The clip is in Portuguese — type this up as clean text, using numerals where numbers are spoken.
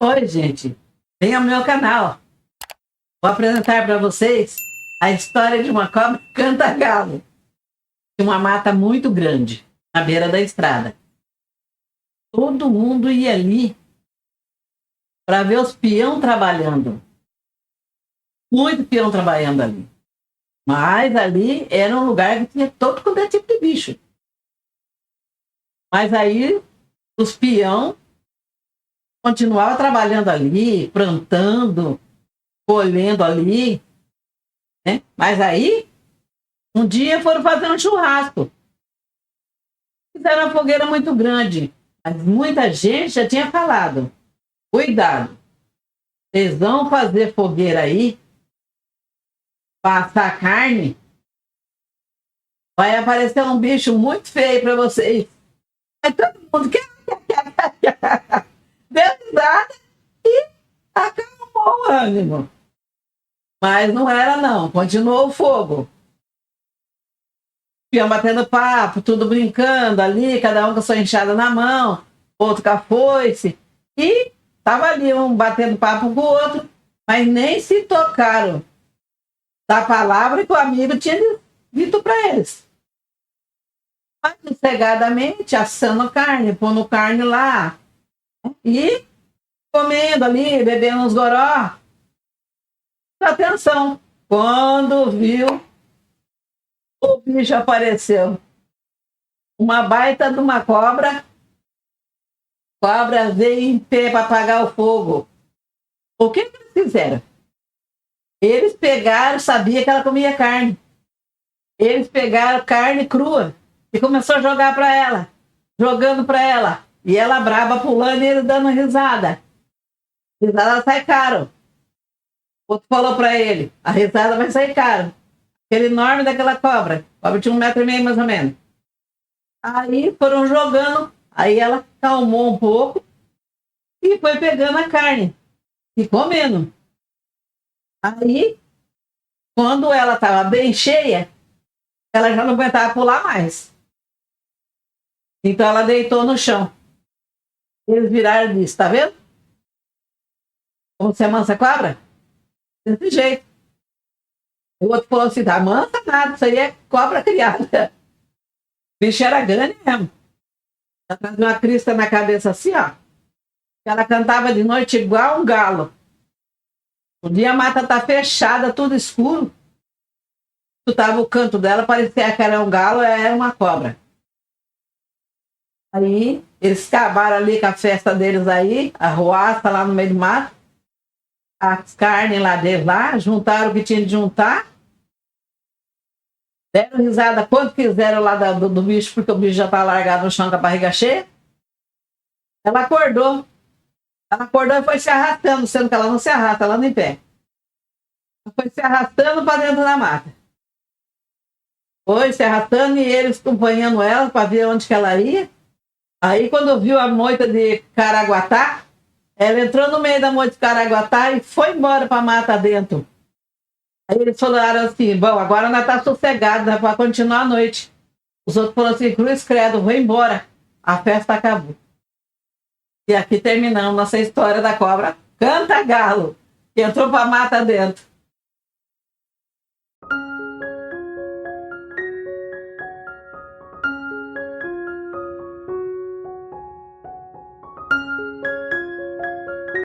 Oi, gente. Venha ao meu canal. Vou apresentar para vocês a história de uma cobra canta-galo. De uma mata muito grande, na beira da estrada. Todo mundo ia ali para ver os peão trabalhando. Muito peão trabalhando ali. Mas ali era um lugar que tinha todo quanto é tipo de bicho. Mas aí os peão continuavam trabalhando ali, plantando, colhendo ali, né? Mas aí, um dia foram fazer um churrasco. Fizeram uma fogueira muito grande, mas muita gente já tinha falado: cuidado, vocês vão fazer fogueira aí, passar carne, vai aparecer um bicho muito feio para vocês. Aí todo mundo deu risada e acalmou o ânimo. Mas não era não, continuou o fogo. Iam batendo papo, tudo brincando ali, cada um com a sua enxada na mão, outro com a foice. E tava ali um batendo papo com o outro, mas nem se tocaram da palavra que o amigo tinha dito para eles. Mas sossegadamente, assando carne, pondo carne lá, e comendo ali, bebendo uns goró. Atenção, quando viu, o bicho apareceu. Uma baita de uma cobra. Cobra veio em pé para apagar o fogo. O que eles fizeram? Eles pegaram, sabia que ela comia carne. Eles pegaram carne crua e começou a jogar para ela, jogando para ela. E ela braba pulando e ele dando risada. Risada sai caro. O outro falou para ele: a risada vai sair caro. Aquele enorme daquela cobra. A cobra tinha 1,5 m mais ou menos. Aí foram jogando, aí ela calmou um pouco e foi pegando a carne e comendo. Aí, quando ela estava bem cheia, ela já não aguentava pular mais. Então ela deitou no chão. Eles viraram e disseram: tá vendo? Como você amansa a cobra? Desse jeito. O outro falou assim: tá mansa nada, isso aí é cobra criada. O bicho era grande mesmo. Ela trazia uma crista na cabeça assim, ó. Ela cantava de noite igual um galo. Um dia a mata tá fechada, tudo escuro. Escutava o canto dela, parecia que era um galo, era uma cobra. Aí eles acabaram ali com a festa deles aí, a arruaça lá no meio do mato, as carnes lá deles lá, juntaram o que tinha de juntar, deram risada quanto quiseram lá do bicho, porque o bicho já tá largado no chão com a barriga cheia. Ela acordou. Ela acordou e foi se arrastando, sendo que ela não se arrasta, ela nem pé. Ela foi se arrastando para dentro da mata. Foi se arrastando e eles acompanhando ela para ver onde que ela ia. Aí quando viu a moita de Caraguatá, ela entrou no meio da moita de Caraguatá e foi embora para a mata dentro. Aí eles falaram assim: bom, agora nós tá sossegado, né, para continuar a noite. Os outros falaram assim: cruz credo, vou embora. A festa acabou. E aqui terminamos nossa história da cobra canta-galo, que entrou para a mata dentro.